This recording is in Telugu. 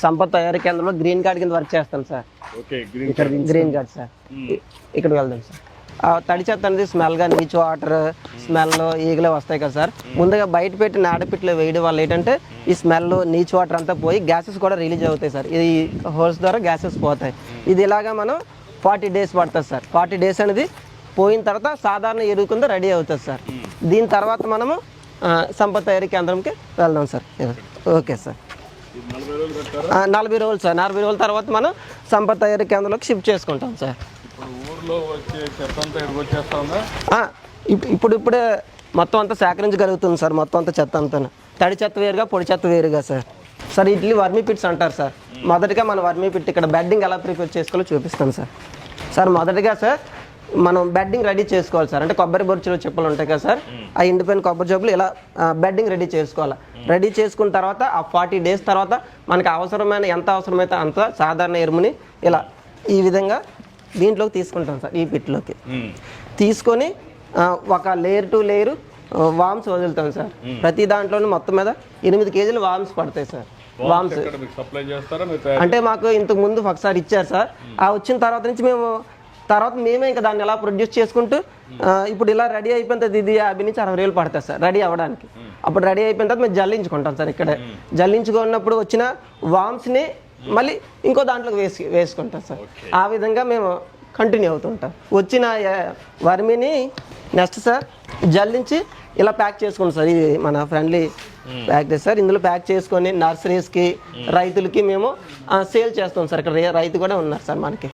సంపద తయారీ కేంద్రంలో గ్రీన్ కార్డ్ కింద వర్క్ చేస్తాను సార్. ఇక్కడ గ్రీన్ కార్డ్ సార్. ఇక్కడ వెళ్దాం సార్. తడి చెత్త అనేది స్మెల్గా నీచు వాటర్ స్మెల్ ఈగలే వస్తాయి కదా సార్. ముందుగా బయట పెట్టి నాడపిట్లో వేయడం వల్ల ఏంటంటే ఈ స్మెల్ నీచు వాటర్ అంతా పోయి గ్యాసెస్ కూడా రిలీజ్ అవుతాయి సార్. ఈ హోల్స్ ద్వారా గ్యాసెస్ పోతాయి. ఇది ఇలాగా మనం 40 days పడుతుంది సార్. 40 days అనేది పోయిన తర్వాత సాధారణ ఎరువు కింద రెడీ అవుతుంది సార్. దీని తర్వాత మనము సంపద తయారీ కేంద్రంకి వెళ్దాం సార్. Okay sir. 40 రోజులు సార్. 40 రోజుల తర్వాత మనం సంపద తయారీ కేంద్రంలోకి షిఫ్ట్ చేసుకుంటాం సార్. ఇప్పుడే మొత్తం అంతా సేకరించగలుగుతుంది సార్. మొత్తం అంతా చెత్త అంతా తడి చెత్త వేరుగా పొడి చెత్త వేరుగా సార్. సార్ ఇడ్లీ వర్మీ పిట్స్ అంటారు సార్. మొదటిగా మనం వర్మీ పిట్ ఇక్కడ బెడ్డింగ్ ఎలా ప్రిపేర్ చేసుకోవాలో చూపిస్తాను సార్. సార్ మొదటిగా సార్ మనం బెడ్డింగ్ రెడీ చేసుకోవాలి సార్. అంటే కొబ్బరి బొరుచులు చెప్పులు ఉంటాయి కదా సార్. ఆ ఎండిపోయిన కొబ్బరి చెప్పులు ఇలా బెడ్డింగ్ రెడీ చేసుకోవాలి. రెడీ చేసుకున్న తర్వాత ఆ 40 days తర్వాత మనకి అవసరమైన ఎంత అవసరమైతే అంత సాధారణ ఎరువుని ఇలా ఈ విధంగా దీంట్లోకి తీసుకుంటాం సార్. ఈ పిట్లోకి తీసుకొని ఒక లేయర్ టు లేయర్ వామ్స్ వదులుతాం సార్. ప్రతి దాంట్లోనూ మొత్తం మీద 8 kg వామ్స్ పడతాయి సార్. వామ్స్ అంటే మాకు ఇంతకు ముందు ఒకసారి ఇచ్చారు సార్. ఆ వచ్చిన తర్వాత నుంచి మేమే ఇంకా దాన్ని ఎలా ప్రొడ్యూస్ చేసుకుంటూ ఇప్పుడు ఇలా రెడీ అయిపోయిన తర్వాత ఇది 50 నుంచి 60 వేలు పడతాయి సార్ రెడీ అవ్వడానికి. అప్పుడు రెడీ అయిపోయిన తర్వాత మేము జల్లించుకుంటాం సార్. ఇక్కడే జల్లించుకున్నప్పుడు వచ్చిన వామ్స్ని మళ్ళీ ఇంకో దాంట్లోకి వేసుకుంటాం సార్. ఆ విధంగా మేము కంటిన్యూ అవుతుంటాం. వచ్చిన వర్మిని నెక్స్ట్ సార్ జల్లించి ఇలా ప్యాక్ చేసుకుంటాం సార్. ఇది మన ఫ్రెండ్లీ ప్యాక్ సార్. ఇందులో ప్యాక్ చేసుకొని నర్సరీస్కి రైతులకి మేము సేల్ చేస్తాం సార్. ఇక్కడ రైతు కూడా ఉన్నారు సార్ మనకి.